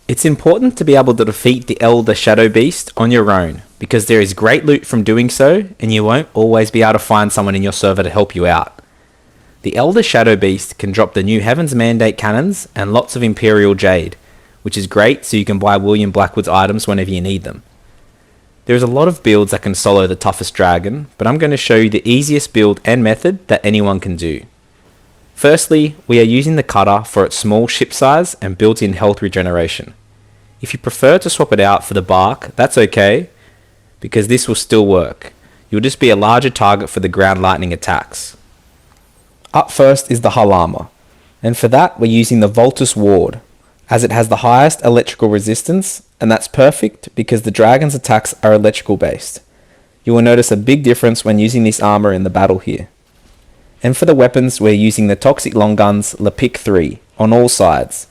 It's important to be able to defeat the Elder Shadow Beast on your own, because there is great loot from doing so, and you won't always be able to find someone in your server to help you out. The Elder Shadow Beast can drop the new Heaven's Mandate cannons and lots of Imperial Jade, which is great so you can buy William Blackwood's items whenever you need them. There is a lot of builds that can solo the toughest dragon, but I'm going to show you the easiest build and method that anyone can do. Firstly, we are using the cutter for its small ship size and built-in health regeneration. If you prefer to swap it out for the bark, that's okay, because this will still work. You'll just be a larger target for the ground lightning attacks. Up first is the hull armor, and for that we're using the Voltus Ward, as it has the highest electrical resistance, and that's perfect because the dragon's attacks are electrical based. You will notice a big difference when using this armor in the battle here. And for the weapons, we're using the Toxic Long Guns Lepic 3 on all sides.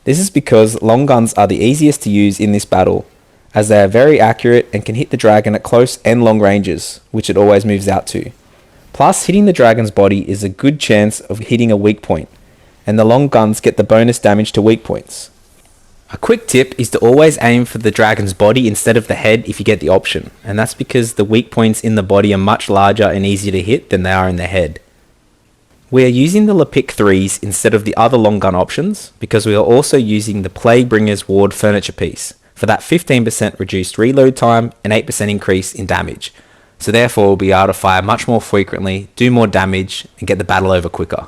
This is because long guns are the easiest to use in this battle, as they are very accurate and can hit the dragon at close and long ranges, which it always moves out to. Plus, hitting the dragon's body is a good chance of hitting a weak point, and the long guns get the bonus damage to weak points. A quick tip is to always aim for the dragon's body instead of the head if you get the option, and that's because the weak points in the body are much larger and easier to hit than they are in the head. We are using the Lepic 3s instead of the other long gun options because we are also using the Plaguebringer's Ward furniture piece for that 15% reduced reload time and 8% increase in damage, so therefore we'll be able to fire much more frequently, do more damage, and get the battle over quicker.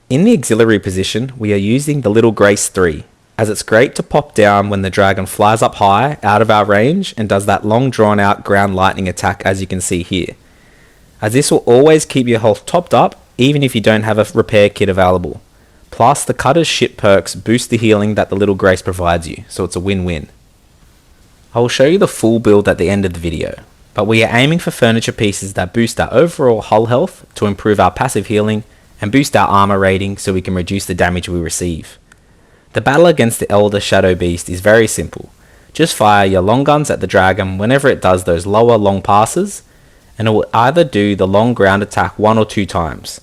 In the auxiliary position, we are using the Little Grace 3, as it's great to pop down when the dragon flies up high out of our range and does that long drawn out ground lightning attack as you can see here, as this will always keep your health topped up even if you don't have a repair kit available. Plus, the cutter's shit perks boost the healing that the Little Grace provides you, so it's a win-win. I will show you the full build at the end of the video, but we are aiming for furniture pieces that boost our overall hull health to improve our passive healing and boost our armor rating so we can reduce the damage we receive. The battle against the Elder Shadow Beast is very simple. Just fire your long guns at the dragon whenever it does those lower long passes, and it will either do the long ground attack 1 or 2 times.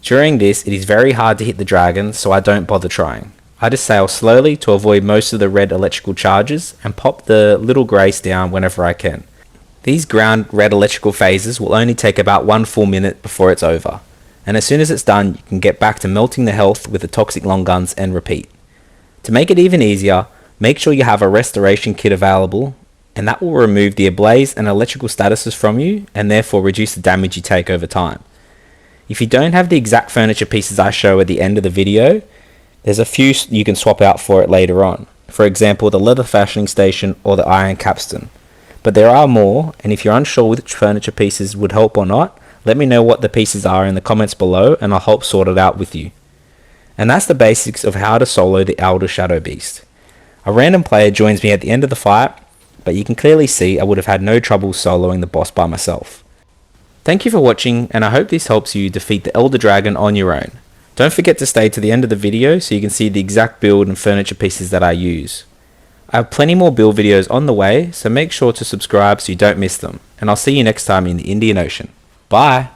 During this, it is very hard to hit the dragon, so I don't bother trying. I just sail slowly to avoid most of the red electrical charges and pop the Little Grace down whenever I can. These ground red electrical phases will only take about 1 full minute before it's over, and as soon as it's done you can get back to melting the health with the Toxic Long Guns and repeat. To make it even easier, make sure you have a restoration kit available, and that will remove the ablaze and electrical statuses from you and therefore reduce the damage you take over time. If you don't have the exact furniture pieces I show at the end of the video, there's a few you can swap out for it later on. For example, the leather fashioning station or the iron capstan. But there are more, and if you're unsure which furniture pieces would help or not, let me know what the pieces are in the comments below and I'll help sort it out with you. And that's the basics of how to solo the Elder Shadow Beast. A random player joins me at the end of the fight, but you can clearly see I would have had no trouble soloing the boss by myself. Thank you for watching, and I hope this helps you defeat the Elder Dragon on your own. Don't forget to stay to the end of the video so you can see the exact build and furniture pieces that I use. I have plenty more build videos on the way, so make sure to subscribe so you don't miss them, and I'll see you next time in the Indian Ocean. Bye!